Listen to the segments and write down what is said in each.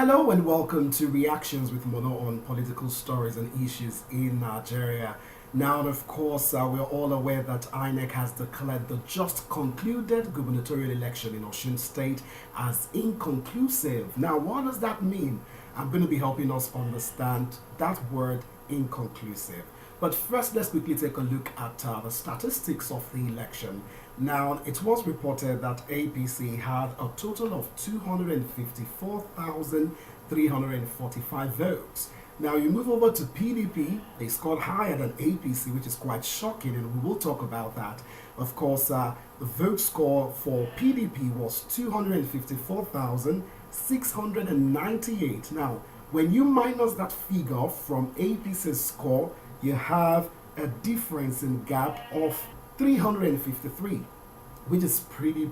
Hello and welcome to Reactions with Mono on political stories and issues in Nigeria. Now, of course, we're all aware that Inec has declared the just concluded gubernatorial election in Osun State as inconclusive. Now, what does that mean? I'm going to be helping us understand that word inconclusive. But first, let's quickly take a look at the statistics of the election. Now, it was reported that APC had a total of 254,345 votes. Now, you move over to PDP, they scored higher than APC, which is quite shocking, and we will talk about that. Of course, the vote score for PDP was 254,698. Now, when you minus that figure from APC's score, you have a difference in gap of 353, which is pretty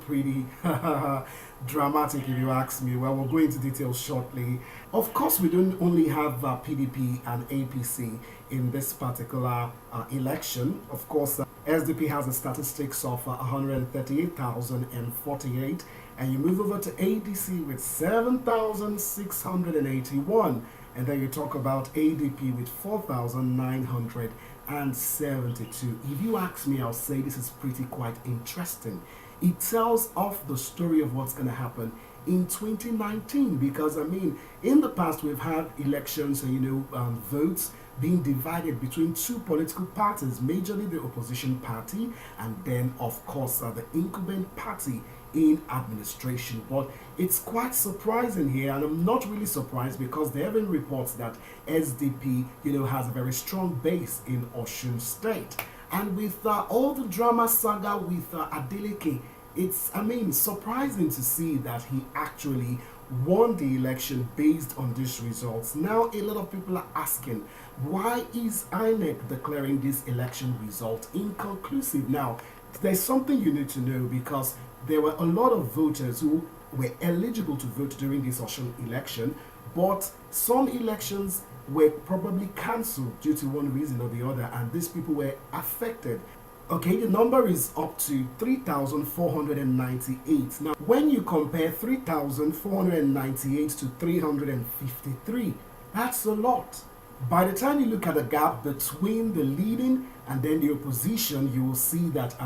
dramatic if you ask me. Well, we'll go into details shortly. Of course, we don't only have PDP and APC in this particular election. Of course, SDP has a statistics of 138,048, and you move over to ADC with 7,681, and then you talk about ADP with 4,972. If you ask me, I'll say this is quite interesting. It tells of the story of what's going to happen in 2019, because I mean, in the past we've had elections and votes being divided between two political parties, majorly the opposition party and then of course the incumbent party in administration. But it's quite surprising here, and I'm not really surprised because there have been reports that SDP has a very strong base in Osun State. And with all the drama saga with Adeleke, it's surprising to see that he actually won the election based on these results. Now a lot of people are asking, why is INEC declaring this election result inconclusive? Now there's something you need to know, because there were a lot of voters who were eligible to vote during this Osun election, but some elections were probably cancelled due to one reason or the other, and these people were affected. Okay, the number is up to 3,498. Now, when you compare 3,498 to 353, that's a lot. By the time you look at the gap between the leading and then the opposition, you will see that,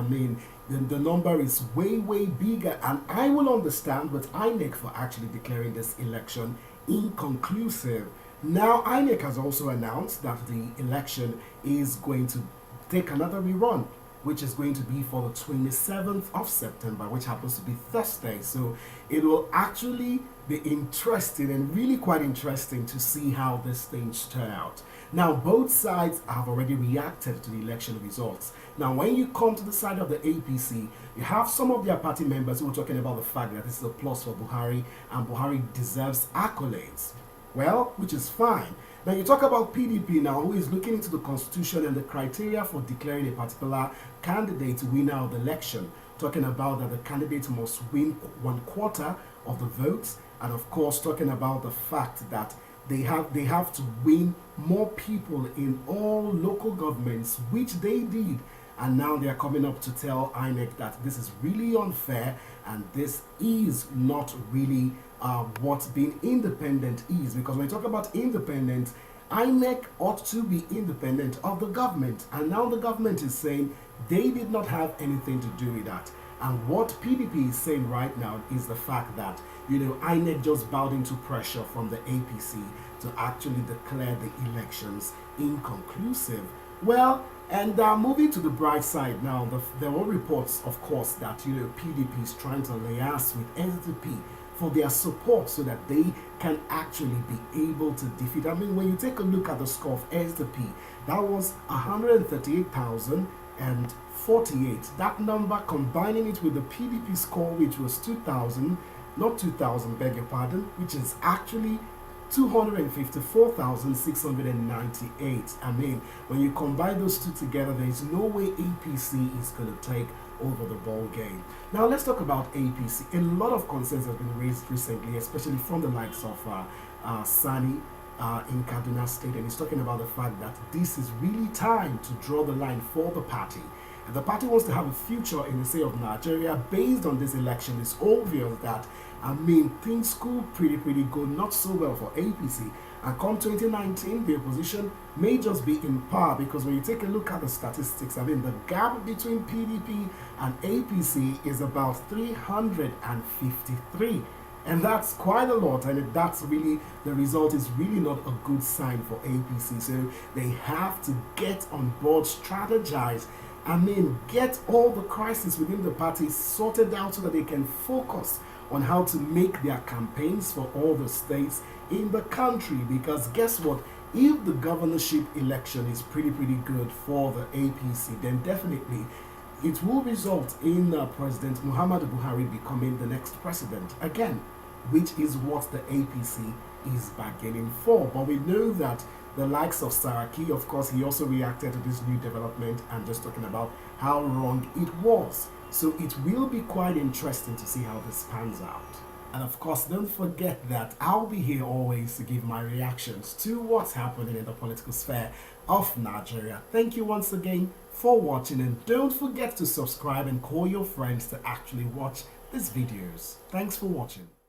the number is way bigger, and I will understand with INEC for actually declaring this election inconclusive. Now, INEC has also announced that the election is going to take another rerun, which is going to be for the 27th of September, which happens to be Thursday. So it will actually be interesting and really quite interesting to see how these things turn out. Now, both sides have already reacted to the election results. Now, when you come to the side of the APC, you have some of their party members who are talking about the fact that this is a plus for Buhari and Buhari deserves accolades. Well, which is fine. Now you talk about PDP now, who is looking into the constitution and the criteria for declaring a particular candidate winner of the election, talking about that the candidate must win 1/4 of the votes, and of course talking about the fact that they have to win more people in all local governments, which they did. And now they are coming up to tell INEC that this is really unfair and this is not really what being independent is. Because when you talk about independent, INEC ought to be independent of the government. And now the government is saying they did not have anything to do with that. And what PDP is saying right now is the fact that, INEC just bowed into pressure from the APC to actually declare the elections inconclusive. Well, and moving to the bright side now, there were reports, of course, that PDP is trying to liaise with SDP for their support so that they can actually be able to defeat. When you take a look at the score of SDP, that was 138,048. That number, combining it with the PDP score, which was 2,000, not 2,000, beg your pardon, which is actually 254,698. When you combine those two together, there is no way APC is going to take over the ball game. Now let's talk about APC. A lot of concerns have been raised recently, especially from the likes of Sani in Kaduna State, and he's talking about the fact that this is really time to draw the line for the party. If the party wants to have a future in the state of Nigeria based on this election, it's obvious that, things could pretty go not so well for APC. And come 2019, the opposition may just be in power, because when you take a look at the statistics, the gap between PDP and APC is about 353. And that's quite a lot, and that's really, the result is really not a good sign for APC. So they have to get on board, strategize, get all the crises within the party sorted out so that they can focus on how to make their campaigns for all the states in the country. Because guess what? If the governorship election is pretty good for the APC, then definitely it will result in President Muhammadu Buhari becoming the next president again, which is what the APC is bargaining for. But we know that the likes of Saraki, of course, he also reacted to this new development and just talking about how wrong it was. So it will be quite interesting to see how this pans out. And of course, don't forget that I'll be here always to give my reactions to what's happening in the political sphere of Nigeria. Thank you once again for watching, and don't forget to subscribe and call your friends to actually watch these videos. Thanks for watching.